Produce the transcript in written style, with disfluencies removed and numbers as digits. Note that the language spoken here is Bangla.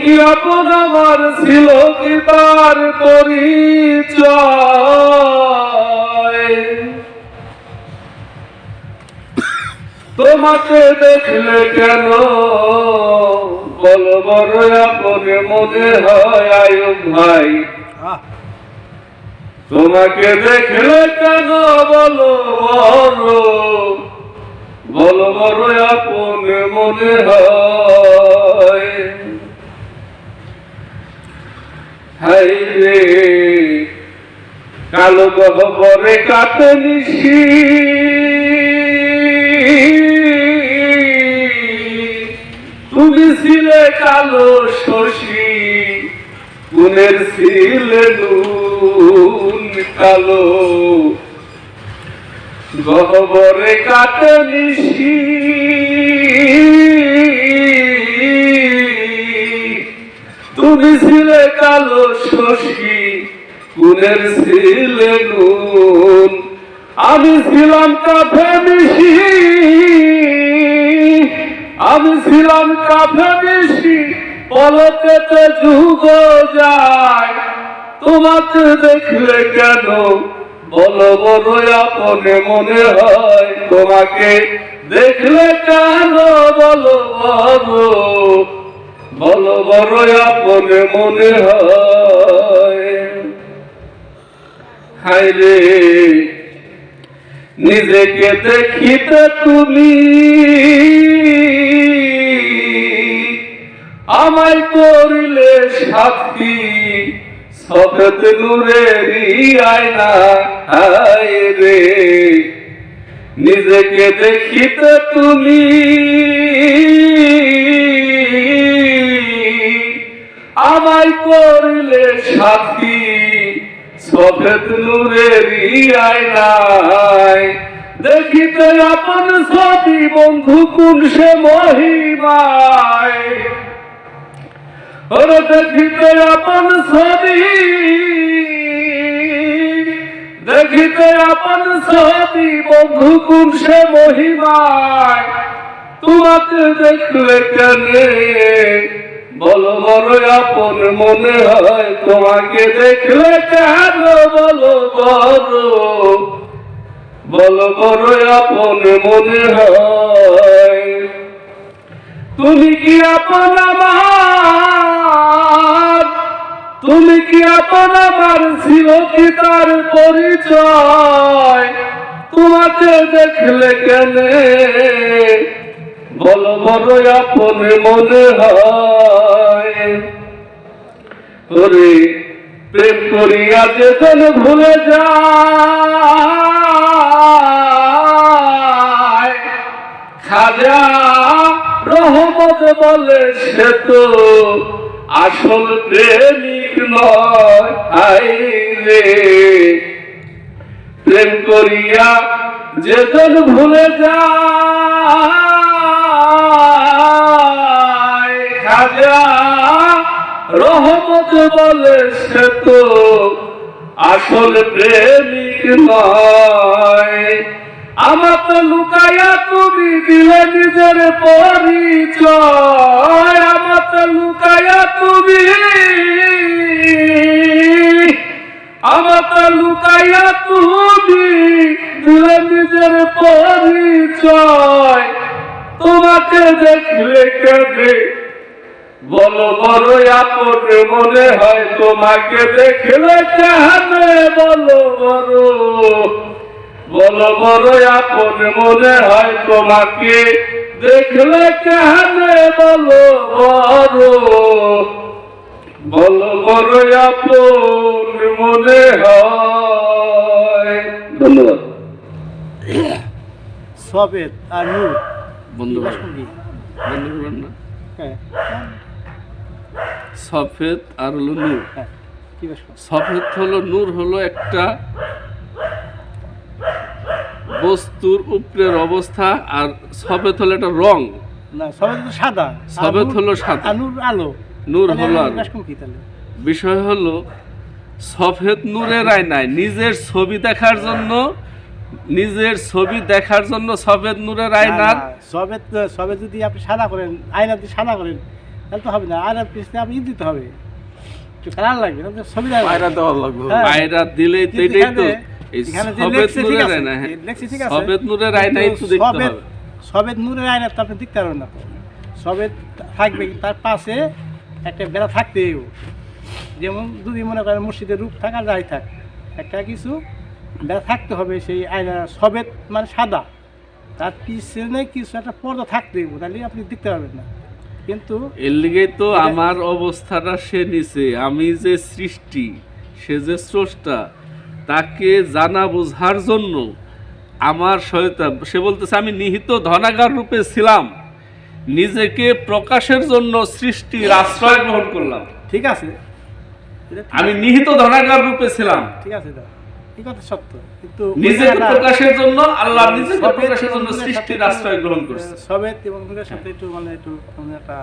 কি আপন আমার ছিল কি তার পরিচয়? তোমাকে দেখলে কেন বলো বড় আপন মনে হয় আয়ুব ভাই। তোমাকে দেখলে কেন বলো বড় আপন মনে হয়। হাই রে কালো গহ্বরে কাটে নিশি, তুমি ছিলে কালো শশী, গুণের ছিলে নুন কালো। গহ্বরে কাটে নিশি, তুমি ছিলে কালো শশী, গুণের ছিলে নুন। আমি ছিলাম কাফে মিশি, আমি ছিলাম কাফে মিশি, পলকেতে যুগ যায়। তোমাকে দেখলে কেন বলো বড় আপন মনে হয়। তোমাকে দেখলে কেন বলো বড় আপন মনে হয়। হায় রে নিজেকে দেখিতে তুমি আমায় করিলে সাথী, সফেদ নূরেরই আয়না। হায় রে নিজেকে দেখিতে তুমি আমায় করিলে সাথী, সফেদ নূরেরই আয়নায়। দেখিতে আপন ছবি বন্ধু কোন সে মহিমায়। ওরে দেখিতে আপন ছবি, দেখিতে আপন ছবি বন্ধু কোন সে মহিমায়। তোমাকে দেখলে কেনে বলো বড় আপন মনে হয়। তোমাকে দেখলে কেন বলো বড় আপন মনে হয়। তুমি কি আপন আমার, তুমি কি আপন আমার ছিল কি তার পরিচয়? তোমাকে দেখলে কেনে বলো বড় আপন মনে হয়। ওরে প্রেম করিয়া যেদিন ভুলে যায়, খাজা রহমত বলে সে তো আসল প্রেমিক নয়। হায় রে প্রেম করিয়া যেদিন ভুলে যায়, খাজা রহমত বলে সে তো আসল প্রেমিক নয়। আমাকে লুকাইয়া তুমি দিলে নিজের পরিচয়। আমাকে লুকাইয়া তুমি, আমাকে লুকাইয়া তুমি দিলে নিজের পরিচয়। তোমাকে দেখলে কেঁদে বলো বড় আপন মনে হয়। তোমাকে দেখলে কেন বলো বড় আপন মনে হয়। তোমাকে দেখলে কেন বলো বড় আপন মনে হয়। ধন্যবাদ। সফেদ আর নূর বন্ধু না? হ্যাঁ সফেদ আর হলো নূর। হ্যাঁ কি সফেদ হলো নূর হলো একটা বস্তুর উপরের অবস্থা, আর সফেদ হলো একটা রং। না সফেদ তো সাদা, সফেদ হলো সাদা, নূর আলো। নূর হলো আলো। কি তাহলে বিষয় হলো সফেদ নূরের আয়নায় নিজের ছবি দেখার জন্য, নিজের ছবি দেখার জন্য সফেদ নূরের আয়নার। সফেদ যদি আপনি সাদা করেন, আয়না দিয়ে সাদা করেন, তাহলে তো হবে না, আর পিছনে আপনি দিতে হবে, একটু কালার লাগবে, তাহলে ছবি লাগবে। পায়রা দেওয়া লাগবে। হ্যাঁ। পায়রা দিলেই তো কিন্তু এটাই তো এই এখানে যে সফেদ লেখছে ঠিক নূরের আছে, আয়না, হ্যাঁ। লেখছে ঠিক আছে, সফেদ নূরের আয়নাই তো কিন্তু দেখতে হবে। সবেদ নূরের আয়না তো আপনি দেখতে পারবেন না তো। সবেদ থাকবে, তার পাশে একটা বেড়া থাকতেই হবে। যেমন যদি মনে করেন মসজিদের রূপ থাক আর যাই থাক, একটা কিছু বেড়া থাকতে হবে সেই আয়না। সবেদ মানে সাদা, তার পিছনে কিছু একটা পর্দা থাকতেই হবে, তাহলে আপনি দেখতে পারবেন না। কিন্তু এর লিগেই তো আমার অবস্থাটা সে নিছে, আমি যে সৃষ্টি, সে যে স্রষ্টা, তাকে জানা বোঝার জন্য আমার সহায়তা, সে বলতেছে আমি নিহিত ধনাগার রূপে ছিলাম, নিজেকে প্রকাশের জন্য সৃষ্টির আশ্রয় গ্রহণ করলাম। ঠিক আছে, এটা ঠিক আমি আছে, নিহিত ধনাগার রূপে ছিলাম, ঠিক আছে, এই কথা সত্য, কিন্তু নিজেকে প্রকাশের জন্য আল্লাহ নিজেকে সবেদ প্রকাশের এবং জন্য নূরের সৃষ্টির সাথে আশ্রয় গ্রহণ করছে। সবেদ এবং নূরের সাথে একটু মানে একটু একটা